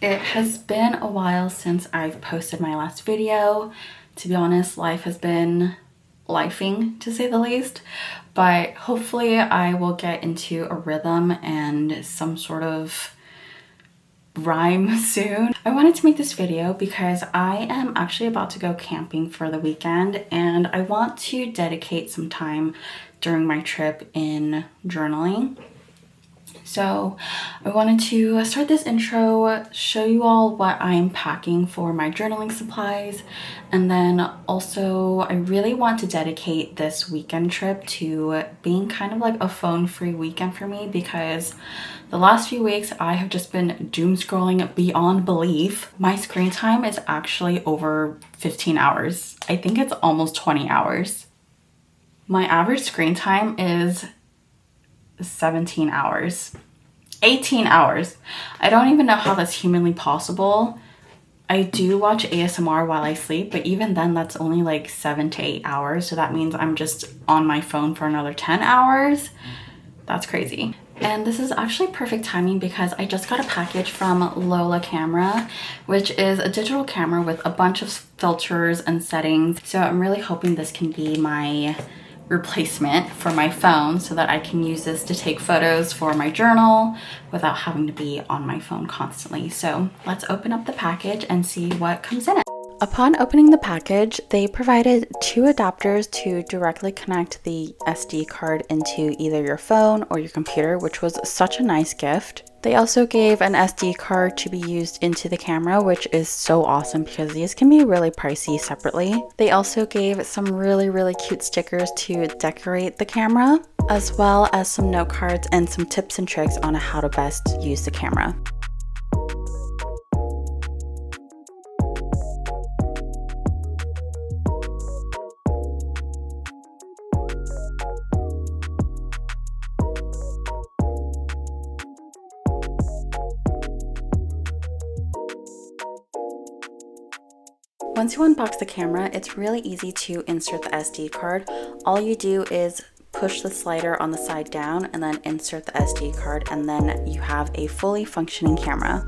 It has been a while since I've posted my last video. To be honest, life has been lifing, to say the least, but hopefully I will get into a rhythm and some sort of rhyme soon. I wanted to make this video because I am actually about to go camping for the weekend and I want to dedicate some time during my trip in journaling. So I wanted to start this intro, show you all what I'm packing for my journaling supplies, and then also I really want to dedicate this weekend trip to being kind of like a phone-free weekend for me, because the last few weeks I have just been doom scrolling beyond belief. My screen time is actually over 15 hours. I think it's almost 20 hours. My average screen time is 17 hours, 18 hours. I don't even know how that's humanly possible. I do watch ASMR while I sleep, but even then that's only like 7 to 8 hours. So that means I'm just on my phone for another 10 hours. That's crazy. And this is actually perfect timing because I just got a package from Lola camera, which is a digital camera with a bunch of filters and settings. So I'm really hoping this can be my replacement for my phone so that I can use this to take photos for my journal without having to be on my phone constantly. So let's open up the package and see what comes in it. Upon opening the package, they provided 2 adapters to directly connect the SD card into either your phone or your computer, which was such a nice gift. They also gave an SD card to be used into the camera, which is so awesome because these can be really pricey separately. They also gave some really cute stickers to decorate the camera, as well as some note cards and some tips and tricks on how to best use the camera. Once you unbox the camera, it's really easy to insert the SD card. All you do is push the slider on the side down and then insert the SD card, and then you have a fully functioning camera.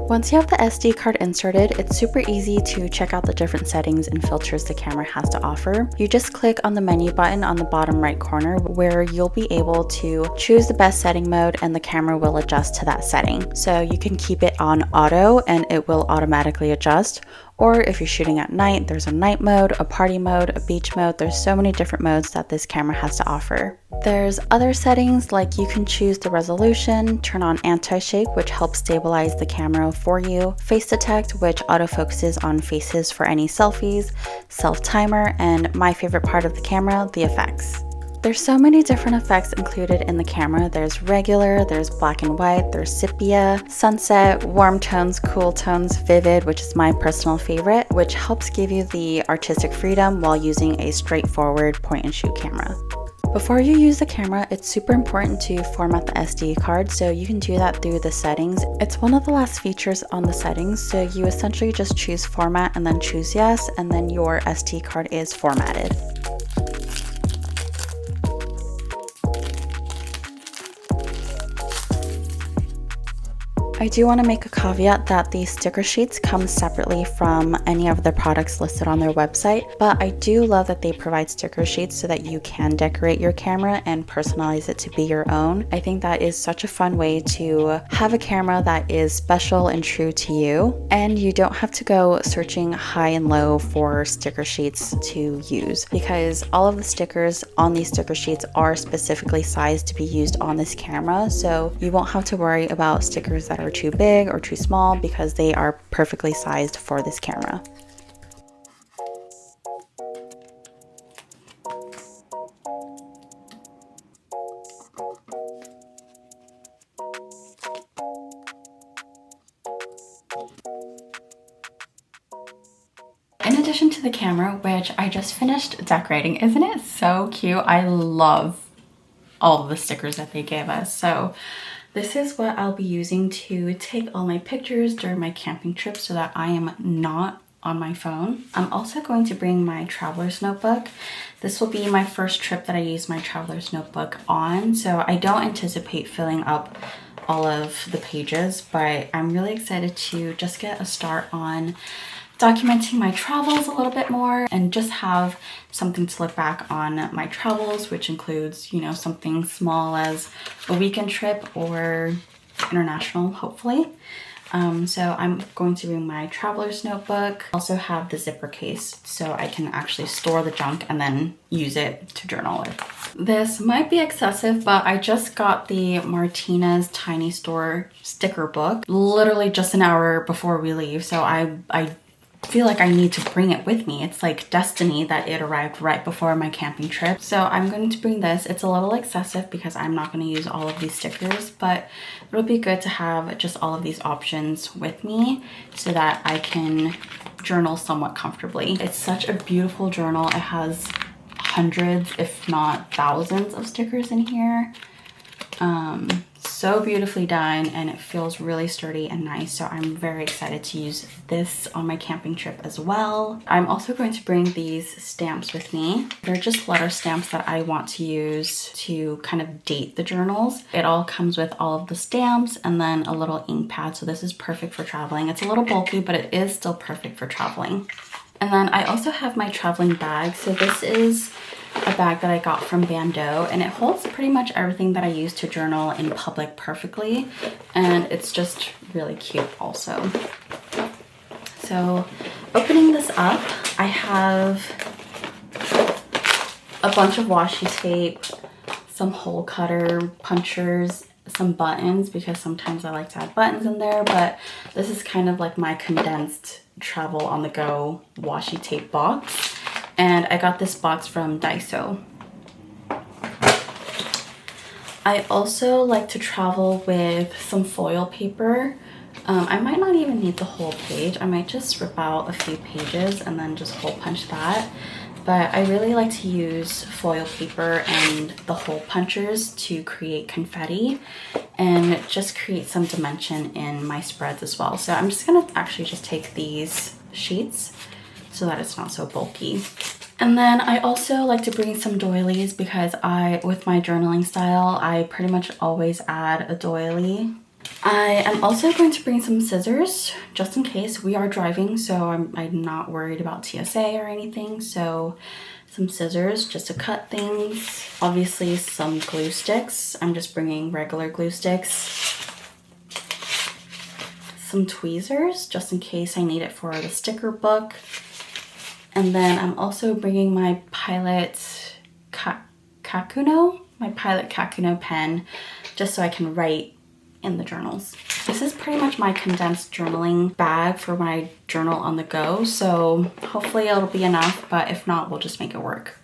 Once you have the SD card inserted, it's super easy to check out the different settings and filters the camera has to offer. You just click on the menu button on the bottom right corner where you'll be able to choose the best setting mode and the camera will adjust to that setting. So you can keep it on auto and it will automatically adjust. Or if you're shooting at night, there's a night mode, a party mode, a beach mode. There's so many different modes that this camera has to offer. There's other settings like you can choose the resolution, turn on anti-shake, which helps stabilize the camera for you, face detect, which autofocuses on faces for any selfies, self-timer, and my favorite part of the camera, the effects. There's so many different effects included in the camera. There's regular, there's black and white, there's sepia, sunset, warm tones, cool tones, vivid, which is my personal favorite, which helps give you the artistic freedom while using a straightforward point and shoot camera. Before you use the camera, it's super important to format the SD card, so you can do that through the settings. It's one of the last features on the settings, so you essentially just choose format and then choose yes, and then your SD card is formatted. I do want to make a caveat that these sticker sheets come separately from any of the products listed on their website, but I do love that they provide sticker sheets so that you can decorate your camera and personalize it to be your own. I think that is such a fun way to have a camera that is special and true to you, and you don't have to go searching high and low for sticker sheets to use, because all of the stickers on these sticker sheets are specifically sized to be used on this camera, so you won't have to worry about stickers that are too big or too small because they are perfectly sized for this camera. In addition to the camera, which I just finished decorating, isn't it so cute? I love all of the stickers that they gave us. So this is what I'll be using to take all my pictures during my camping trip so that I am not on my phone. I'm also going to bring my traveler's notebook. This will be my first trip that I use my traveler's notebook on, so I don't anticipate filling up all of the pages, but I'm really excited to just get a start on documenting my travels a little bit more and just have something to look back on my travels, which includes, you know, something small as a weekend trip or international, hopefully. So I'm going to bring my traveler's notebook. Also have the zipper case so I can actually store the junk and then use it to journal with. This might be excessive, but I just got the Martinez Tiny Store sticker book literally just an hour before we leave. So I feel like I need to bring it with me. It's like destiny that it arrived right before my camping trip. So I'm going to bring this. It's a little excessive because I'm not going to use all of these stickers, but it'll be good to have just all of these options with me so that I can journal somewhat comfortably. It's such a beautiful journal. It has hundreds, if not thousands of stickers in here. So beautifully done, and it feels really sturdy and nice, so I'm very excited to use this on my camping trip as well. I'm also going to bring these stamps with me. They're just letter stamps that I want to use to kind of date the journals. It all comes with all of the stamps and then a little ink pad, so this is perfect for traveling. It's a little bulky, but it is still perfect for traveling. And then I also have my traveling bag. So this is a bag that I got from Bando, and it holds pretty much everything that I use to journal in public perfectly, and it's just really cute also. So opening this up, I have a bunch of washi tape, some hole cutter punchers, some buttons because sometimes I like to add buttons in there, but this is kind of like my condensed travel on the go washi tape box. And I got this box from Daiso. I also like to travel with some foil paper. I might not even need the whole page. I might just rip out a few pages and then just hole punch that. But I really like to use foil paper and the hole punchers to create confetti and just create some dimension in my spreads as well. So I'm just gonna actually just take these sheets so that it's not so bulky. And then I also like to bring some doilies because with my journaling style, I pretty much always add a doily. I am also going to bring some scissors just in case. We are driving, so I'm not worried about TSA or anything. So some scissors just to cut things. Obviously some glue sticks. I'm just bringing regular glue sticks. Some tweezers just in case I need it for the sticker book. And then I'm also bringing my Pilot Kakuno pen just so I can write in the journals. This is pretty much my condensed journaling bag for when I journal on the go, so hopefully it'll be enough, but if not, we'll just make it work.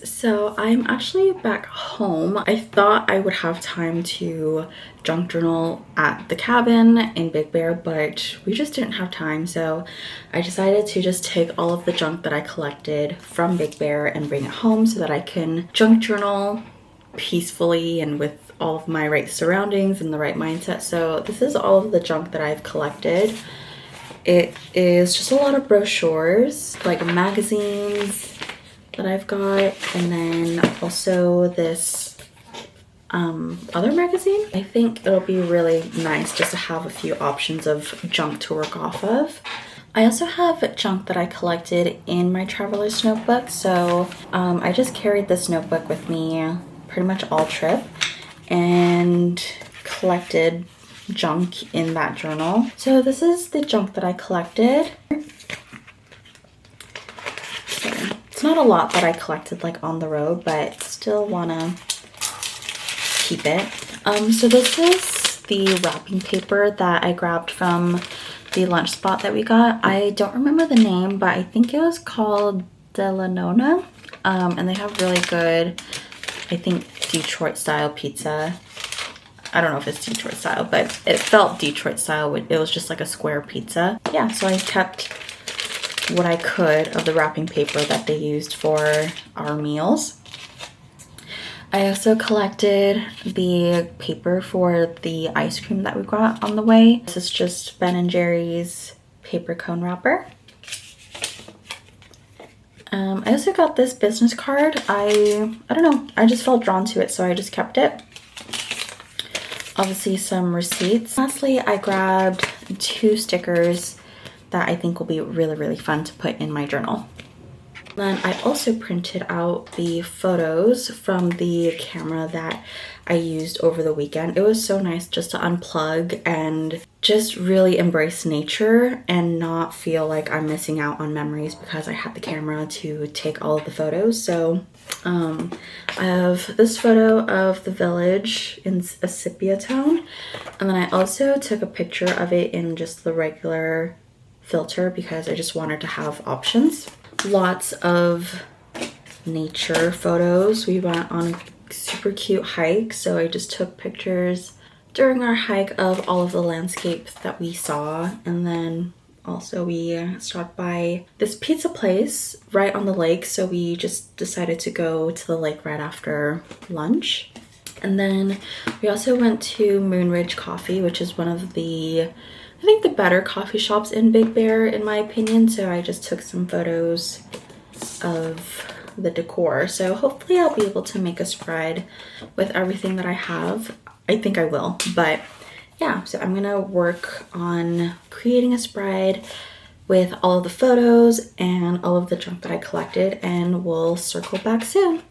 So I'm actually back home. I thought I would have time to junk journal at the cabin in Big Bear, but we just didn't have time. So I decided to just take all of the junk that I collected from Big Bear and bring it home so that I can junk journal peacefully and with all of my right surroundings and the right mindset. So this is all of the junk that I've collected. It is just a lot of brochures, like magazines that I've got, and then also this other magazine. I think it'll be really nice just to have a few options of junk to work off of. I also have junk that I collected in my traveler's notebook, so I just carried this notebook with me pretty much all trip and collected junk in that journal. So this is the junk that I collected. Okay. It's not a lot that I collected like on the road, but still wanna keep it. So this is the wrapping paper that I grabbed from the lunch spot that we got. I don't remember the name, but I think it was called Delanona. And they have really good, I think, Detroit style pizza. I don't know if it's Detroit style, but it felt Detroit style. It was just like a square pizza. Yeah, so I kept what I could of the wrapping paper that they used for our meals. I also collected the paper for the ice cream that we got on the way. This is just Ben & Jerry's paper cone wrapper. I also got this business card. I don't know, I just felt drawn to it, so I just kept it. Obviously some receipts. Lastly, I grabbed 2 stickers that I think will be really, really fun to put in my journal. Then I also printed out the photos from the camera that I used over the weekend. It was so nice just to unplug and just really embrace nature and not feel like I'm missing out on memories because I had the camera to take all of the photos. So I have this photo of the village in a sepia tone, and then I also took a picture of it in just the regular filter because I just wanted to have options. Lots of nature photos. We went on a super cute hike, so I just took pictures during our hike of all of the landscapes that we saw. And then also we stopped by this pizza place right on the lake, so we just decided to go to the lake right after lunch. And then we also went to Moonridge Coffee, which is one of the, I think, the better coffee shops in Big Bear in my opinion. So I just took some photos of the decor. So hopefully I'll be able to make a spread with everything that I have. I think I will, but yeah, so I'm gonna work on creating a spread with all of the photos and all of the junk that I collected, and we'll circle back soon.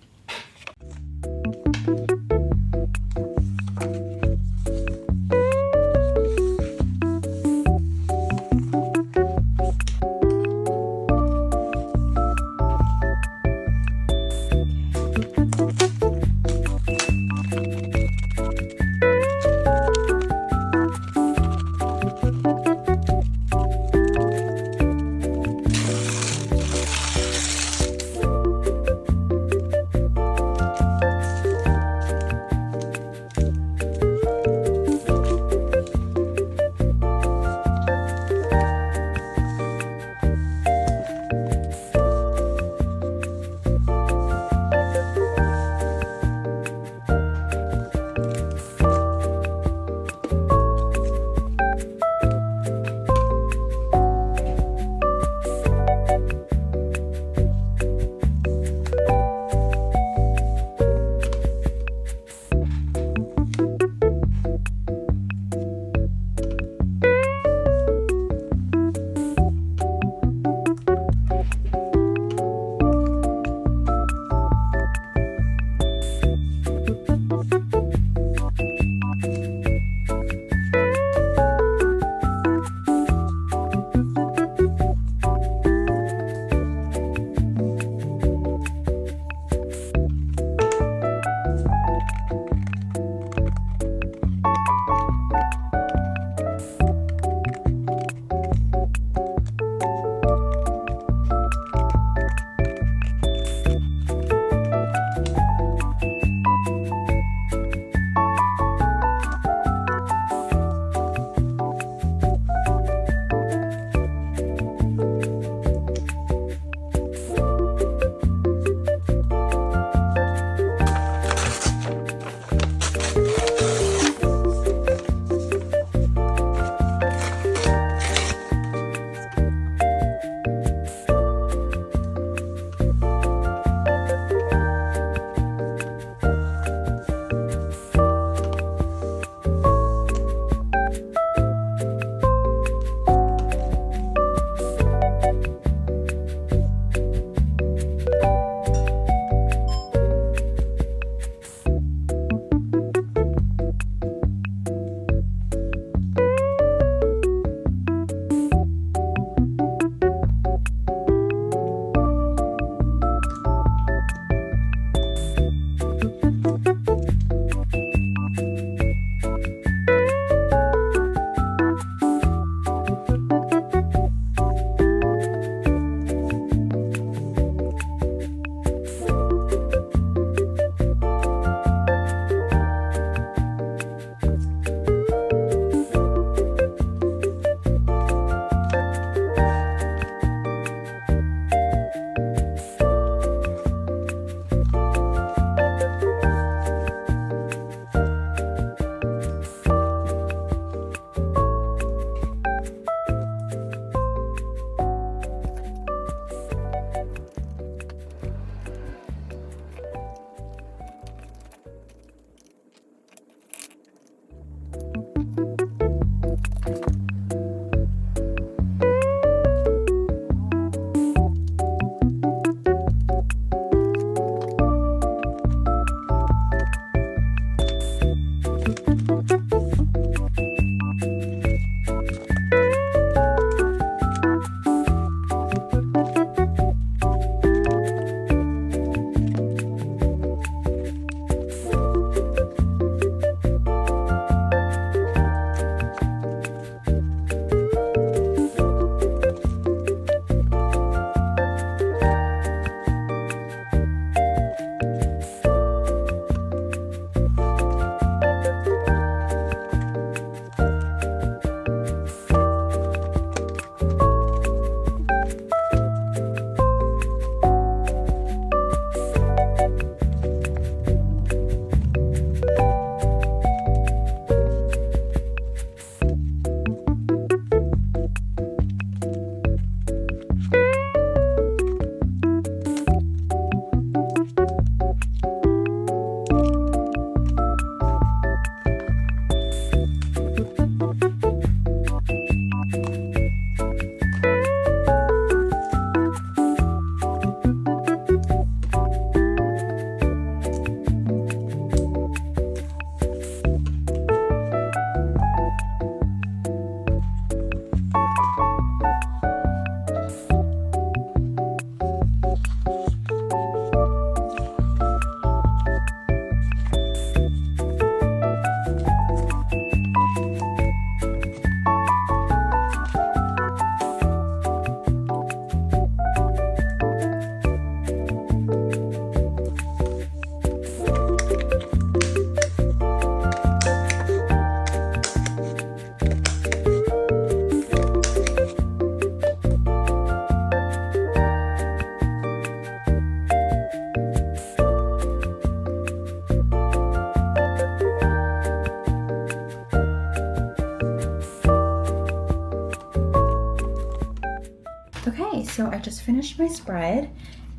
my spread,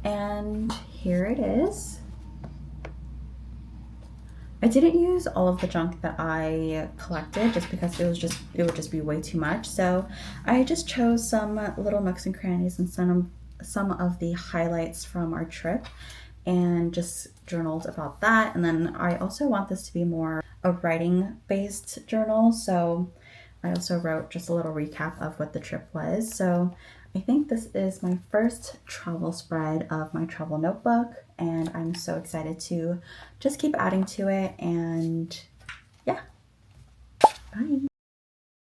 and here it is. I didn't use all of the junk that I collected just because it would just be way too much. So I just chose some little nooks and crannies and some of the highlights from our trip and just journaled about that. And then I also want this to be more a writing based journal. So I also wrote just a little recap of what the trip was. So I think this is my first travel spread of my travel notebook, and I'm so excited to just keep adding to it. And yeah, bye.